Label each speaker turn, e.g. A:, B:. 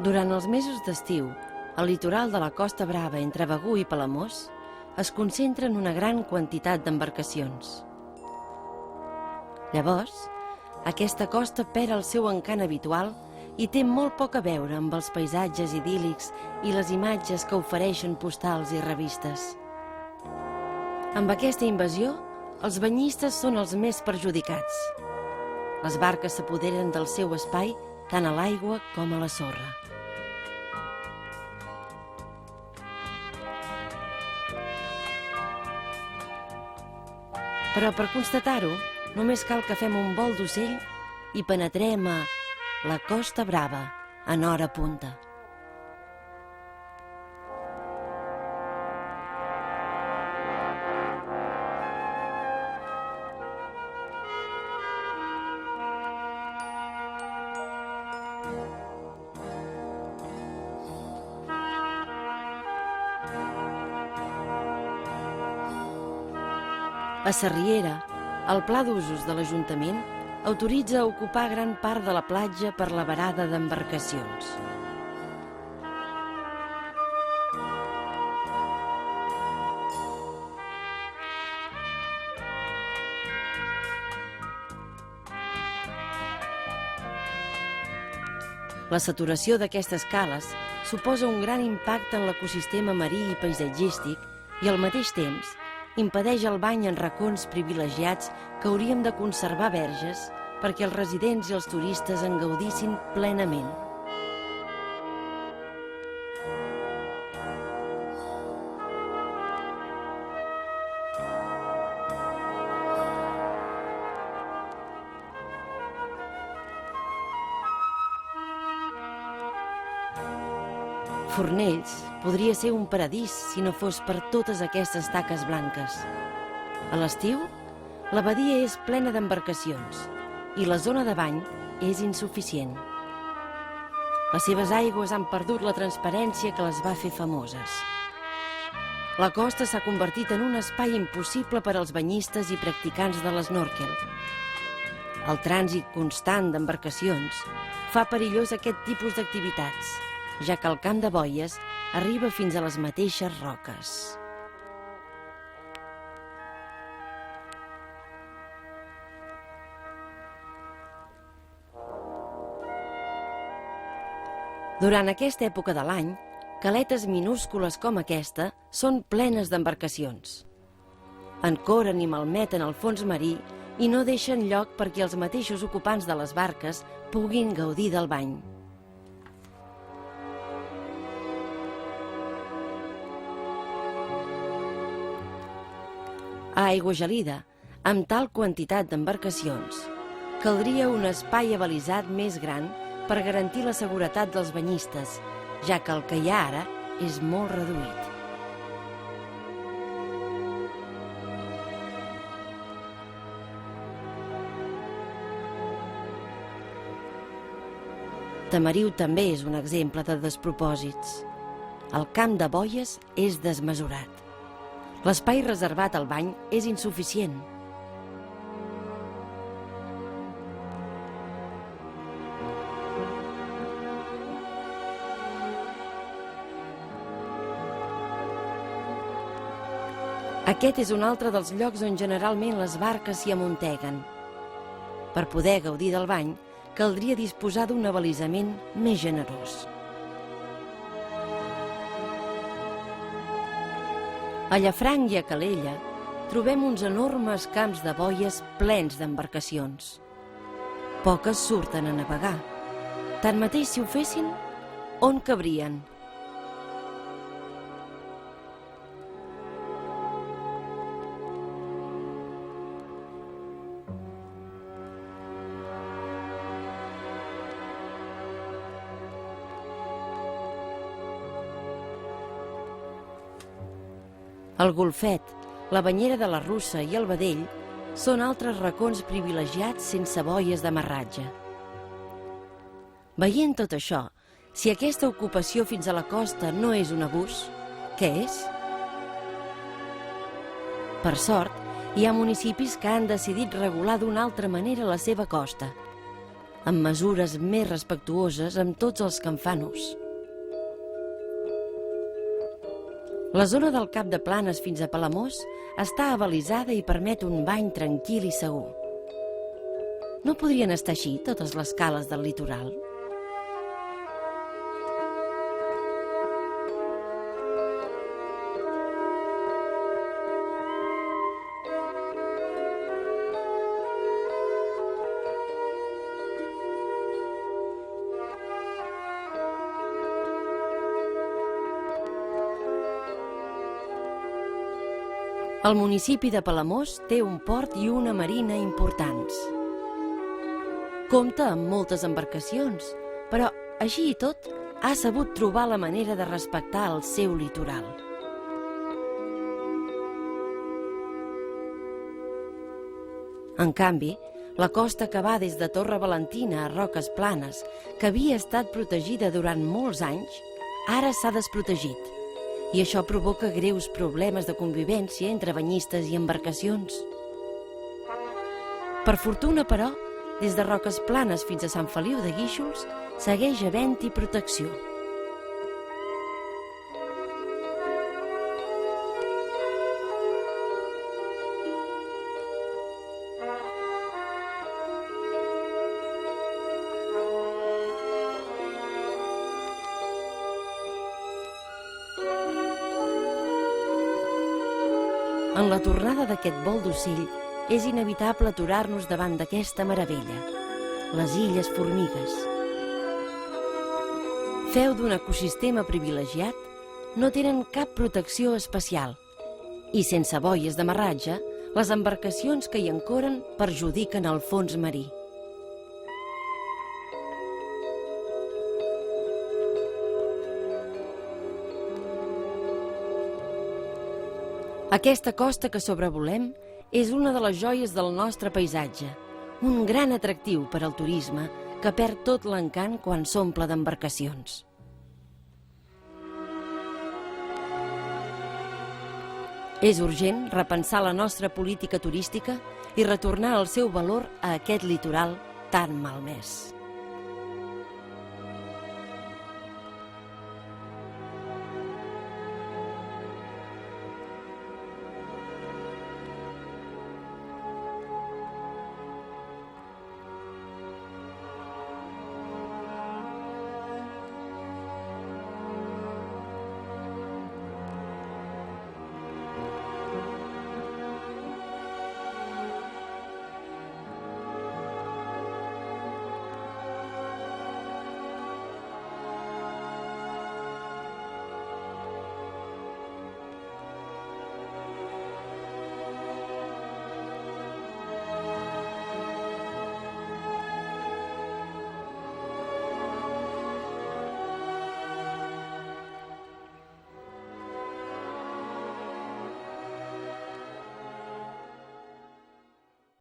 A: Durant els mesos d'estiu, al litoral de la Costa Brava entre Begur i Palamós es concentren una gran quantitat d'embarcacions. Llavors, aquesta costa perd el seu encant habitual i té molt poc a veure amb els paisatges idíl·lics i les imatges que ofereixen postals i revistes. Amb aquesta invasió, els banyistes són els més perjudicats. Les barques s'apoderen del seu espai tant a l'aigua com a la sorra. Però per constatar-ho, només cal que fem un vol d'ocell i penetrem a la Costa Brava en hora punta. A Sarriera, el pla d'usos de l'Ajuntament autoritza a ocupar gran part de la platja per la varada d'embarcacions. La saturació d'aquestes cales suposa un gran impacte en l'ecosistema marí i paisatgístic i, al mateix temps, impedeix el bany en racons privilegiats que hauríem de conservar verges perquè els residents i els turistes en gaudissin plenament. Fornells podria ser un paradís si no fos per totes aquestes taques blanques. A l'estiu, la badia és plena d'embarcacions i la zona de bany és insuficient. Les seves aigües han perdut la transparència que les va fer famoses. La costa s'ha convertit en un espai impossible per als banyistes i practicants de l'esnòrquel. El trànsit constant d'embarcacions fa perillós aquest tipus d'activitats, ja que el camp de boies arriba fins a les mateixes roques. Durant aquesta època de l'any, caletes minúscules com aquesta són plenes d'embarcacions. Ancoren i malmeten el fons marí i no deixen lloc perquè els mateixos ocupants de les barques puguin gaudir del bany. A Aiguagelida, amb tal quantitat d'embarcacions, caldria un espai abalisat més gran per garantir la seguretat dels banyistes, ja que el que hi ha ara és molt reduït. Tamariu també és un exemple de despropòsits. El camp de boies és desmesurat. L'espai reservat al bany és insuficient. Aquest és un altre dels llocs on generalment les barques s'hi amunteguen. Per poder gaudir del bany, caldria disposar d'un abalisament més generós. A Llafranc i a Calella trobem uns enormes camps de boies plens d'embarcacions. Poques surten a navegar. Tanmateix, si ho fessin, on cabrien? El Golfet, la Banyera de la Russa i el Vedell són altres racons privilegiats sense boies d'amarratge. Veient tot això, si aquesta ocupació fins a la costa no és un abús, què és? Per sort, hi ha municipis que han decidit regular d'una altra manera la seva costa. amb mesures més respectuoses amb tots els que en fan ús. La zona del Cap de Planes fins a Palamós està abalisada i permet un bany tranquil i segur. No podrien estar així totes les cales del litoral? El municipi de Palamós té un port i una marina importants. Compta amb moltes embarcacions, però, així i tot, ha sabut trobar la manera de respectar el seu litoral. En canvi, la costa que va des de Torre Valentina a Roques Planes, que havia estat protegida durant molts anys, ara s'ha desprotegit. I això provoca greus problemes de convivència entre banyistes i embarcacions. Per fortuna, però, des de Roques Planes fins a Sant Feliu de Guíxols segueix havent-hi protecció. En la tornada d'aquest vol d'ocell és inevitable aturar-nos davant d'aquesta meravella, les Illes Formigues. Feu d'un ecosistema privilegiat, no tenen cap protecció especial i sense boies d'amarratge, les embarcacions que hi ancoren perjudiquen el fons marí. Aquesta costa que sobrevolem és una de les joies del nostre paisatge, un gran atractiu per al turisme que perd tot l'encant quan s'omple d'embarcacions. És urgent repensar la nostra política turística i retornar el seu valor a aquest litoral tan malmès.